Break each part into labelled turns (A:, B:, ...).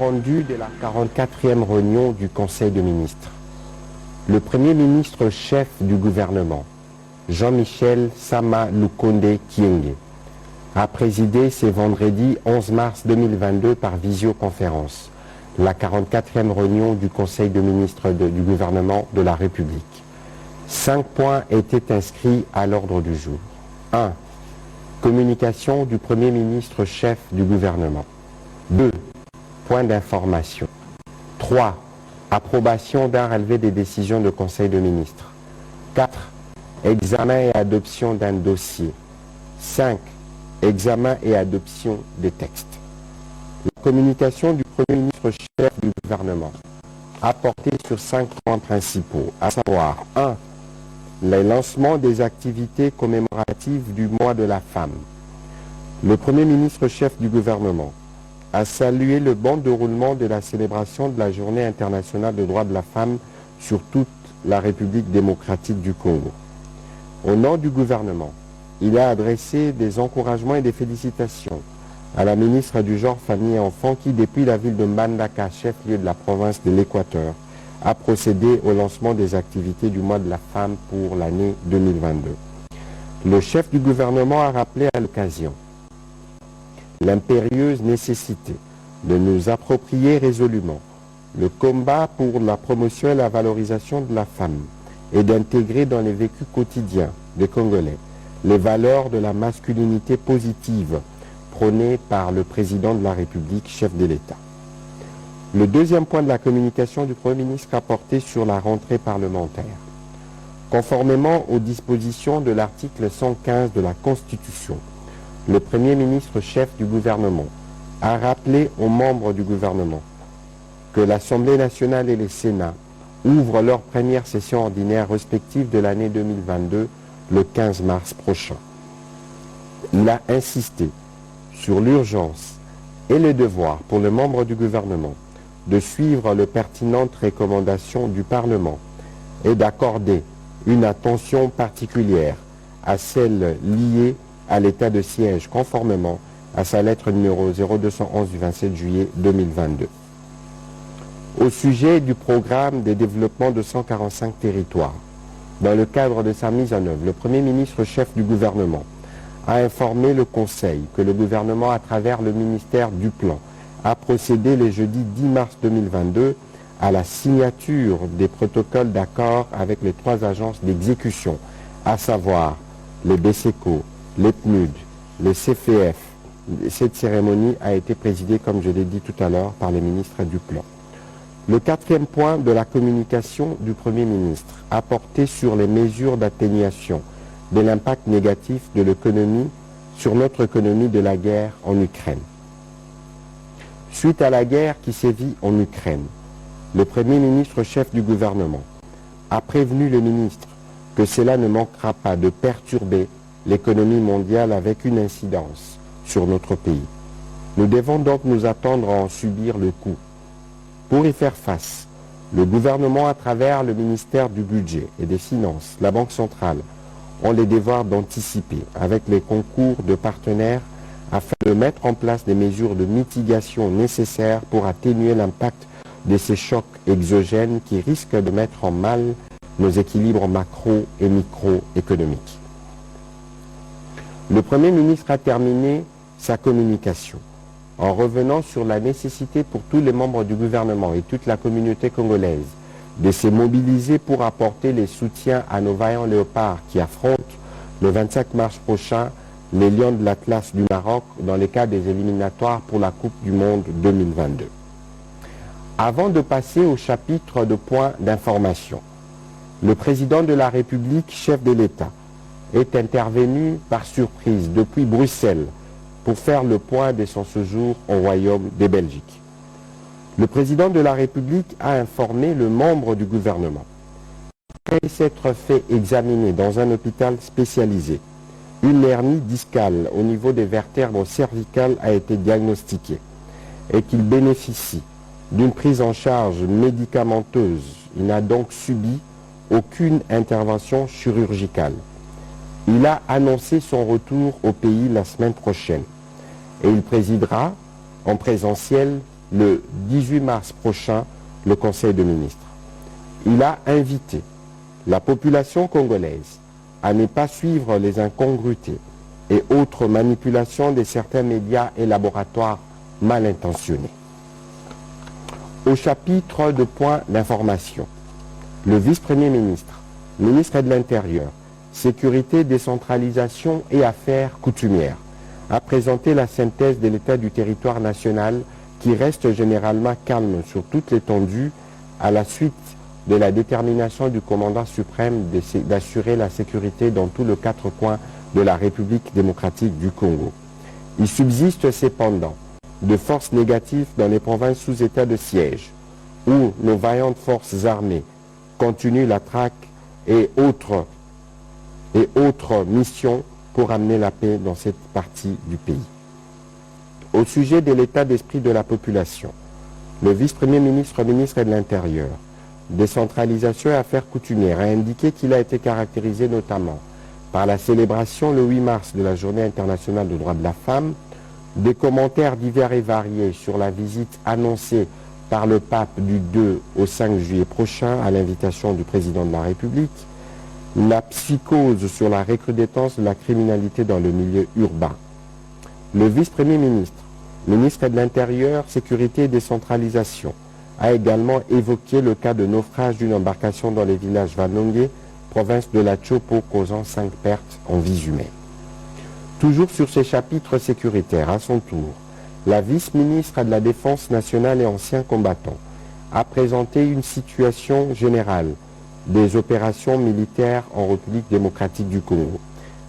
A: rendu de la 44e réunion du Conseil des ministres. Le Premier ministre chef du gouvernement, Jean-Michel Sama Lukonde Kyenge, a présidé ce vendredi 11 mars 2022 par visioconférence la 44e réunion du Conseil des ministres du gouvernement de la République. 5 points étaient inscrits à l'ordre du jour. 1. Communication du Premier ministre chef du gouvernement. 2. Point d'information. 3. Approbation d'un relevé des décisions du Conseil des ministres. 4. Examen et adoption d'un dossier. 5. Examen et adoption des textes. La communication du Premier ministre chef du gouvernement a porté sur 5 points principaux, à savoir 1. Le lancement des activités commémoratives du mois de la femme. Le Premier ministre chef du gouvernement a salué le bon déroulement de la célébration de la Journée internationale des droits de la femme sur toute la République démocratique du Congo. Au nom du gouvernement, il a adressé des encouragements et des félicitations à la ministre du Genre, Famille et Enfants qui, depuis la ville de Mbandaka, chef-lieu de la province de l'Équateur, a procédé au lancement des activités du mois de la femme pour l'année 2022. Le chef du gouvernement a rappelé à l'occasion l'impérieuse nécessité de nous approprier résolument le combat pour la promotion et la valorisation de la femme et d'intégrer dans les vécus quotidiens des Congolais les valeurs de la masculinité positive prônées par le président de la République, chef de l'État. Le deuxième point de la communication du Premier ministre a porté sur la rentrée parlementaire. Conformément aux dispositions de l'article 115 de la Constitution, le Premier ministre chef du gouvernement a rappelé aux membres du gouvernement que l'Assemblée nationale et le Sénat ouvrent leur première session ordinaire respective de l'année 2022 le 15 mars prochain. Il a insisté sur l'urgence et le devoir pour les membres du gouvernement de suivre les pertinentes recommandations du Parlement et d'accorder une attention particulière à celles liées à l'état de siège conformément à sa lettre numéro 0211 du 27 juillet 2022. Au sujet du programme de développement de 145 territoires, dans le cadre de sa mise en œuvre, le Premier ministre chef du gouvernement a informé le Conseil que le gouvernement, à travers le ministère du Plan, a procédé le jeudi 10 mars 2022 à la signature des protocoles d'accord avec les 3 agences d'exécution, à savoir les BCECO, les PNUD, les CFF. Cette cérémonie a été présidée, comme je l'ai dit tout à l'heure, par les ministres du Plan. Le 4e point de la communication du Premier ministre a porté sur les mesures d'atténuation de l'impact négatif de l'économie sur notre économie de la guerre en Ukraine. Suite à la guerre qui sévit en Ukraine, le Premier ministre chef du gouvernement a prévenu le ministre que cela ne manquera pas de perturber l'économie mondiale avec une incidence sur notre pays. Nous devons donc nous attendre à en subir le coût. Pour y faire face, le gouvernement, à travers le ministère du Budget et des Finances, la Banque centrale, ont les devoirs d'anticiper avec les concours de partenaires afin de mettre en place des mesures de mitigation nécessaires pour atténuer l'impact de ces chocs exogènes qui risquent de mettre en mal nos équilibres macro et microéconomiques. Le Premier ministre a terminé sa communication en revenant sur la nécessité pour tous les membres du gouvernement et toute la communauté congolaise de se mobiliser pour apporter les soutiens à nos vaillants léopards qui affrontent le 25 mars prochain les Lions de l'Atlas du Maroc dans le cadre des éliminatoires pour la Coupe du Monde 2022. Avant de passer au chapitre de points d'information, le président de la République, chef de l'État, est intervenu par surprise depuis Bruxelles pour faire le point de son séjour au Royaume de Belgique. Le président de la République a informé le membre du gouvernement. Après s'être fait examiner dans un hôpital spécialisé, une hernie discale au niveau des vertèbres cervicales a été diagnostiquée et qu'il bénéficie d'une prise en charge médicamenteuse. Il n'a donc subi aucune intervention chirurgicale. Il a annoncé son retour au pays la semaine prochaine et il présidera en présentiel le 18 mars prochain le Conseil de ministres. Il a invité la population congolaise à ne pas suivre les incongruités et autres manipulations de certains médias et laboratoires mal intentionnés. Au chapitre de points d'information, le vice-premier ministre, ministre de l'Intérieur, Sécurité, décentralisation et affaires coutumières, a présenté la synthèse de l'état du territoire national qui reste généralement calme sur toute l'étendue à la suite de la détermination du commandant suprême d'assurer la sécurité dans tous les 4 coins de la République démocratique du Congo. Il subsiste cependant de forces négatives dans les provinces sous état de siège, où nos vaillantes forces armées continuent la traque et autres missions pour amener la paix dans cette partie du pays. Au sujet de l'état d'esprit de la population, le vice-premier ministre, ministre de l'Intérieur, décentralisation et affaires coutumières, a indiqué qu'il a été caractérisé notamment par la célébration le 8 mars de la Journée internationale des droits de la femme, des commentaires divers et variés sur la visite annoncée par le pape du 2 au 5 juillet prochain à l'invitation du président de la République, la psychose sur la recrudescence de la criminalité dans le milieu urbain. Le vice-premier ministre, ministre de l'Intérieur, Sécurité et décentralisation, a également évoqué le cas de naufrage d'une embarcation dans les villages Vanongé, province de la Chopo, causant 5 pertes en vies humaines. Toujours sur ces chapitres sécuritaires, à son tour, la vice-ministre de la Défense nationale et ancien combattant a présenté une situation générale des opérations militaires en République démocratique du Congo,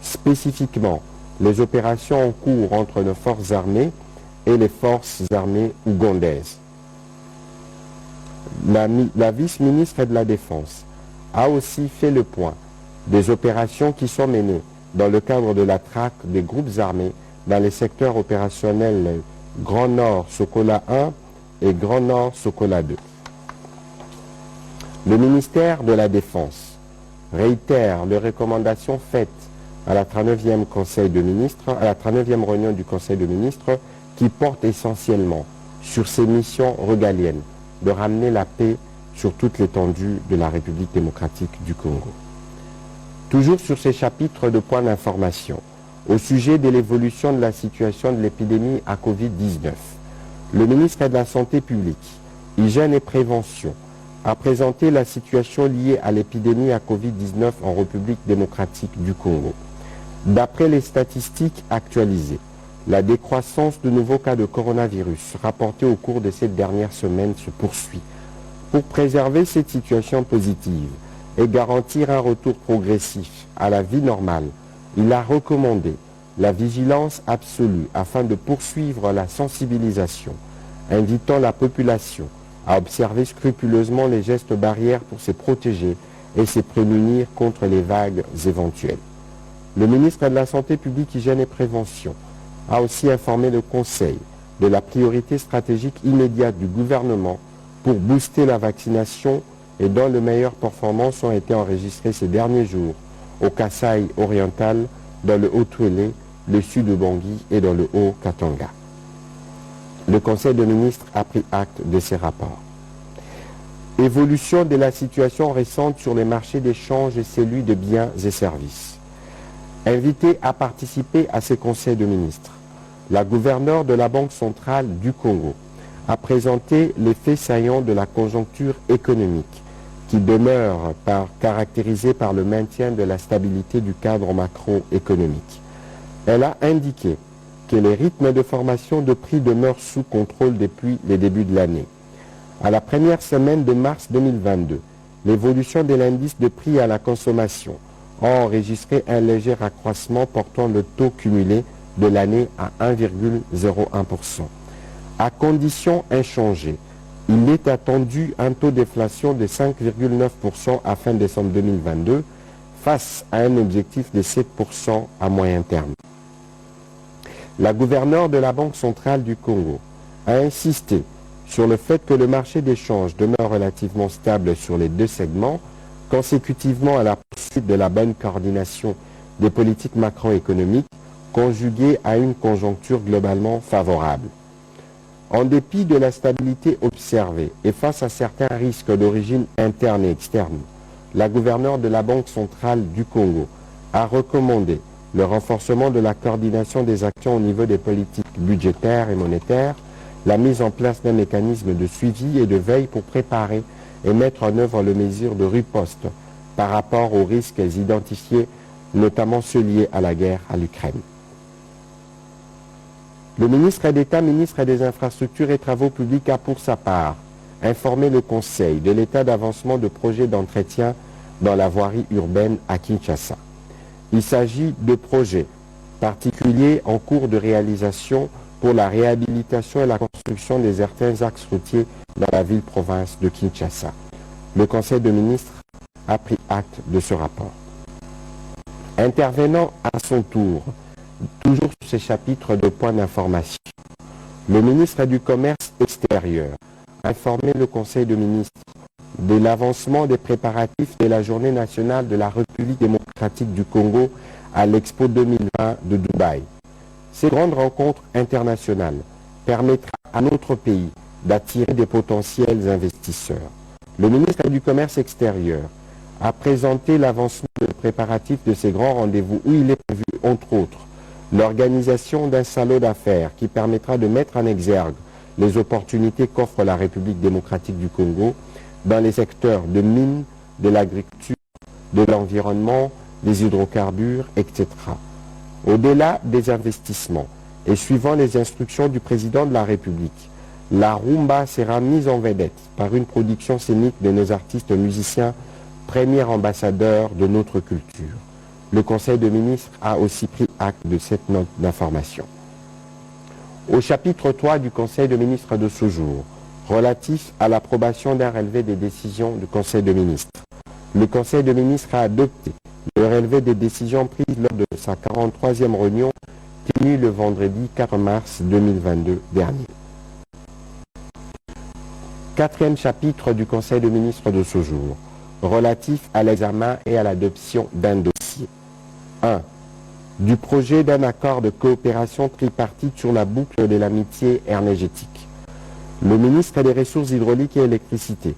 A: spécifiquement les opérations en cours entre nos forces armées et les forces armées ougandaises. La vice-ministre de la Défense a aussi fait le point des opérations qui sont menées dans le cadre de la traque des groupes armés dans les secteurs opérationnels Grand Nord Sokola 1 et Grand Nord Sokola 2. Le ministère de la Défense réitère les recommandations faites à la 39e Conseil de ministres, à la 39e réunion du Conseil de ministres, qui portent essentiellement sur ces missions régaliennes de ramener la paix sur toute l'étendue de la République démocratique du Congo. Toujours sur ces chapitres de points d'information, au sujet de l'évolution de la situation de l'épidémie à Covid-19, le ministre de la Santé publique, Hygiène et Prévention a présenté la situation liée à l'épidémie à Covid-19 en République démocratique du Congo. D'après les statistiques actualisées, la décroissance de nouveaux cas de coronavirus rapportés au cours de cette dernière semaine se poursuit. Pour préserver cette situation positive et garantir un retour progressif à la vie normale, il a recommandé la vigilance absolue afin de poursuivre la sensibilisation, invitant la population à observer scrupuleusement les gestes barrières pour se protéger et se prémunir contre les vagues éventuelles. Le ministre de la Santé publique, Hygiène et Prévention a aussi informé le Conseil de la priorité stratégique immédiate du gouvernement pour booster la vaccination et dont les meilleures performances ont été enregistrées ces derniers jours au Kasaï oriental, dans le Haut-Touélé, le sud de Bangui et dans le Haut-Katanga. Le Conseil de ministres a pris acte de ces rapports. Évolution de la situation récente sur les marchés d'échange et celui de biens et services. Invité à participer à ces conseils de ministres, la gouverneure de la Banque centrale du Congo a présenté les faits saillants de la conjoncture économique qui demeure caractérisée par le maintien de la stabilité du cadre macroéconomique. Elle a indiqué que les rythmes de formation de prix demeurent sous contrôle depuis le début de l'année. À la première semaine de mars 2022, l'évolution de l'indice de prix à la consommation a enregistré un léger accroissement portant le taux cumulé de l'année à 1,01%. À condition inchangée, il est attendu un taux d'inflation de 5,9% à fin décembre 2022 face à un objectif de 7% à moyen terme. La gouverneure de la Banque centrale du Congo a insisté sur le fait que le marché d'échange demeure relativement stable sur les deux segments, consécutivement à la poursuite de la bonne coordination des politiques macroéconomiques conjuguée à une conjoncture globalement favorable. En dépit de la stabilité observée et face à certains risques d'origine interne et externe, la gouverneure de la Banque centrale du Congo a recommandé le renforcement de la coordination des actions au niveau des politiques budgétaires et monétaires, la mise en place d'un mécanisme de suivi et de veille pour préparer et mettre en œuvre les mesures de riposte par rapport aux risques identifiés, notamment ceux liés à la guerre à l'Ukraine. Le ministre d'État, ministre des Infrastructures et Travaux publics a pour sa part informé le Conseil de l'état d'avancement de projets d'entretien dans la voirie urbaine à Kinshasa. Il s'agit de projets particuliers en cours de réalisation pour la réhabilitation et la construction des certains axes routiers dans la ville-province de Kinshasa. Le Conseil de ministres a pris acte de ce rapport. Intervenant à son tour, toujours sur ces chapitres de points d'information, le ministre du Commerce extérieur a informé le Conseil de ministres de l'avancement des préparatifs de la Journée nationale de la République démocratique du Congo à l'Expo 2020 de Dubaï. Ces grandes rencontres internationales permettront à notre pays d'attirer des potentiels investisseurs. Le ministre du Commerce extérieur a présenté l'avancement des préparatifs de ces grands rendez-vous où il est prévu, entre autres, l'organisation d'un salon d'affaires qui permettra de mettre en exergue les opportunités qu'offre la République démocratique du Congo dans les secteurs de mines, de l'agriculture, de l'environnement, des hydrocarbures, etc. Au-delà des investissements et suivant les instructions du président de la République, la rumba sera mise en vedette par une production scénique de nos artistes musiciens, premiers ambassadeurs de notre culture. Le Conseil de ministres a aussi pris acte de cette note d'information. Au chapitre 3 du Conseil de ministres de ce jour, relatif à l'approbation d'un relevé des décisions du Conseil de ministres, le Conseil de ministres a adopté le relevé des décisions prises lors de sa 43e réunion tenue le vendredi 4 mars 2022 dernier. Quatrième chapitre du Conseil de ministres de ce jour, relatif à l'examen et à l'adoption d'un dossier. 1. Du projet d'un accord de coopération tripartite sur la boucle de l'amitié énergétique. Le ministre des Ressources hydrauliques et électricité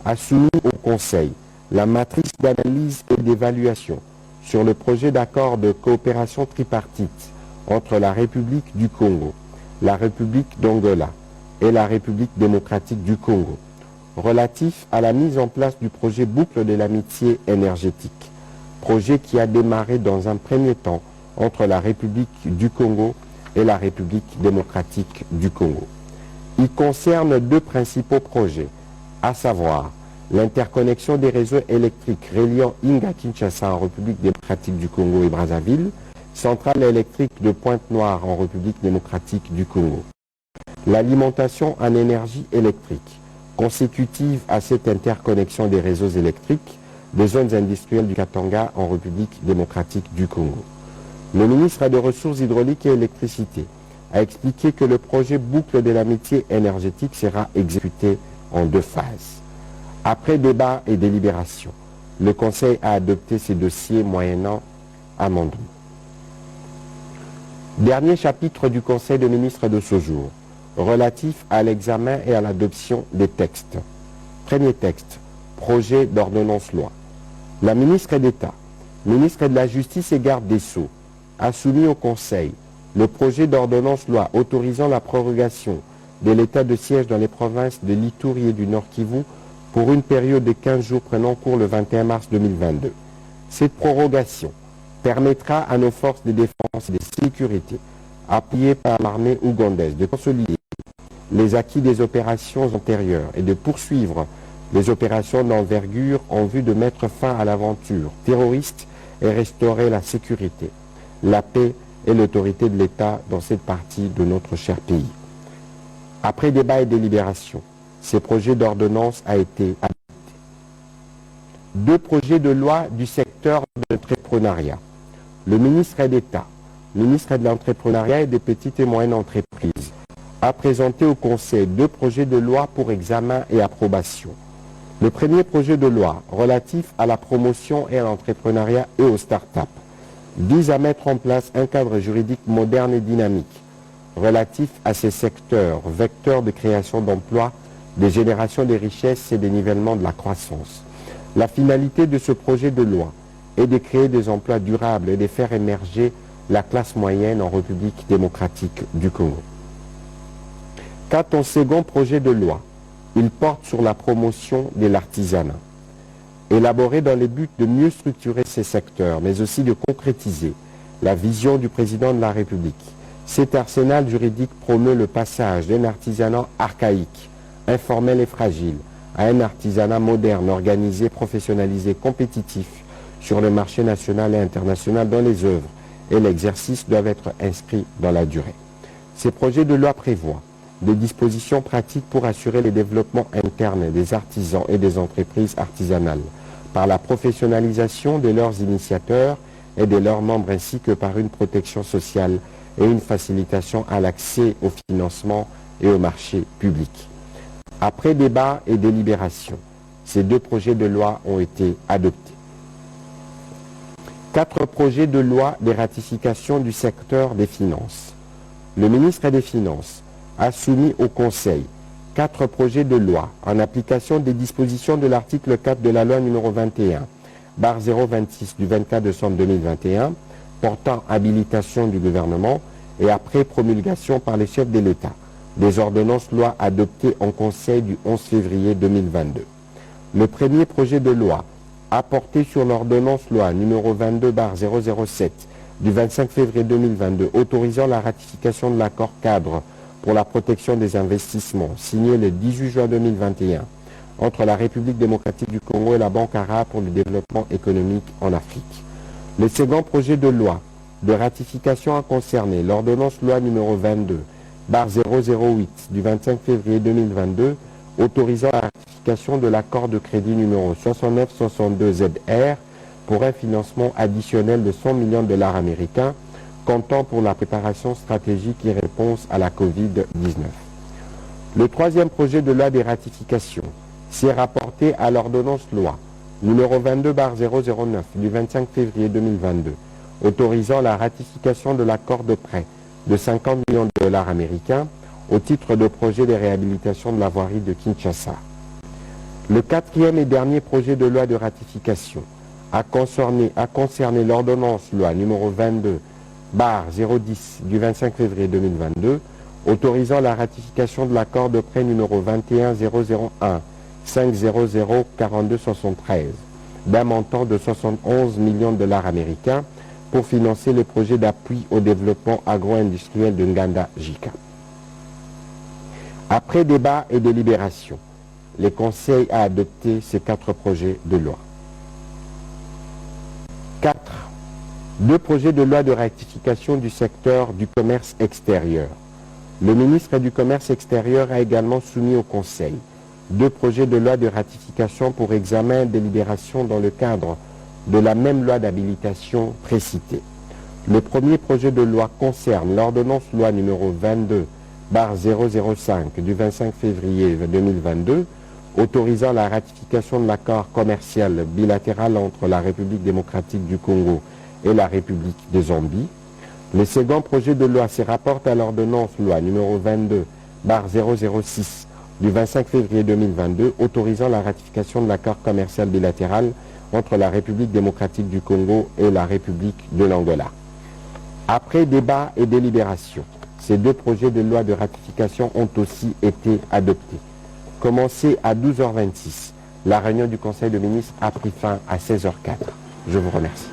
A: a soumis au Conseil la matrice d'analyse et d'évaluation sur le projet d'accord de coopération tripartite entre la République du Congo, la République d'Angola et la République démocratique du Congo, relatif à la mise en place du projet boucle de l'amitié énergétique, projet qui a démarré dans un premier temps entre la République du Congo et la République démocratique du Congo. Il concerne deux principaux projets, à savoir l'interconnexion des réseaux électriques reliant Inga-Kinshasa en République démocratique du Congo et Brazzaville, centrale électrique de Pointe-Noire en République démocratique du Congo. L'alimentation en énergie électrique, consécutive à cette interconnexion des réseaux électriques des zones industrielles du Katanga en République démocratique du Congo. Le ministre des Ressources hydrauliques et électricité a expliqué que le projet boucle de l'amitié énergétique sera exécuté en deux phases. Après débat et délibération, le Conseil a adopté ces dossiers moyennant amendement. Dernier chapitre du Conseil des ministres de ce jour, relatif à l'examen et à l'adoption des textes. Premier texte, projet d'ordonnance-loi. La ministre d'État, ministre de la Justice et garde des Sceaux, a soumis au Conseil le projet d'ordonnance-loi autorisant la prorogation de l'état de siège dans les provinces de l'Ituri et du Nord Kivu pour une période de 15 jours prenant cours le 21 mars 2022. Cette prorogation permettra à nos forces de défense et de sécurité, appuyées par l'armée ougandaise, de consolider les acquis des opérations antérieures et de poursuivre les opérations d'envergure en vue de mettre fin à l'aventure terroriste et restaurer la sécurité, la paix et l'autorité de l'État dans cette partie de notre cher pays. Après débat et délibération, ces projets d'ordonnance ont été adoptés. Deux projets de loi du secteur de l'entrepreneuriat. Le ministre d'État, ministre de l'Entrepreneuriat et des petites et moyennes entreprises, a présenté au Conseil deux projets de loi pour examen et approbation. Le premier projet de loi relatif à la promotion et à l'entrepreneuriat et aux start-up vise à mettre en place un cadre juridique moderne et dynamique relatifs à ces secteurs, vecteurs de création d'emplois, de génération des richesses et des nivellements de la croissance. La finalité de ce projet de loi est de créer des emplois durables et de faire émerger la classe moyenne en République démocratique du Congo. Quant au second projet de loi, il porte sur la promotion de l'artisanat. Élaboré dans le but de mieux structurer ces secteurs, mais aussi de concrétiser la vision du président de la République, cet arsenal juridique promeut le passage d'un artisanat archaïque, informel et fragile, à un artisanat moderne, organisé, professionnalisé, compétitif sur le marché national et international dont les œuvres et l'exercice doivent être inscrits dans la durée. Ces projets de loi prévoient des dispositions pratiques pour assurer le développement interne des artisans et des entreprises artisanales par la professionnalisation de leurs initiateurs et de leurs membres ainsi que par une protection sociale et une facilitation à l'accès au financement et au marché public. Après débat et délibération, ces deux projets de loi ont été adoptés. 4 projets de loi de ratification du secteur des finances. Le ministre des Finances a soumis au Conseil 4 projets de loi en application des dispositions de l'article 4 de la loi numéro 21/026 du 24 décembre 2021 portant habilitation du gouvernement et après promulgation par les chefs de l'État des ordonnances loi adoptées en Conseil du 11 février 2022. Le premier projet de loi a porté sur l'ordonnance loi numéro 22/007 du 25 février 2022 autorisant la ratification de l'accord cadre pour la protection des investissements signé le 18 juin 2021 entre la République démocratique du Congo et la Banque arabe pour le développement économique en Afrique. Le second projet de loi de ratification a concerné l'ordonnance loi numéro 22/008 du 25 février 2022 autorisant la ratification de l'accord de crédit numéro 6962ZR pour un financement additionnel de 100 millions de dollars américains comptant pour la préparation stratégique et réponse à la Covid-19. Le troisième projet de loi de ratification s'est rapporté à l'ordonnance loi numéro 22/009 du 25 février 2022 autorisant la ratification de l'accord de prêt de 50 millions de dollars américains au titre de projet de réhabilitation de la voirie de Kinshasa. Le quatrième et dernier projet de loi de ratification a concerné l'ordonnance loi numéro 22/010 du 25 février 2022 autorisant la ratification de l'accord de prêt numéro 21001 500 4273 d'un montant de 71 millions de dollars américains pour financer le projet d'appui au développement agro-industriel de Nganda-Jika. Après débat et délibération, le Conseil a adopté ces 4 projets de loi. 4. 2 projets de loi de rectification du secteur du commerce extérieur. Le ministre du Commerce extérieur a également soumis au Conseil 2 projets de loi de ratification pour examen et délibération dans le cadre de la même loi d'habilitation précitée. Le premier projet de loi concerne l'ordonnance loi numéro 22/005 du 25 février 2022 autorisant la ratification de l'accord commercial bilatéral entre la République démocratique du Congo et la République de Zambie. Le second projet de loi se rapporte à l'ordonnance loi numéro 22/006 du 25 février 2022 autorisant la ratification de l'accord commercial bilatéral entre la République démocratique du Congo et la République de l'Angola. Après débat et délibération, ces 2 projets de loi de ratification ont aussi été adoptés. Commencé à 12h26, la réunion du Conseil de ministres a pris fin à 16h04. Je vous remercie.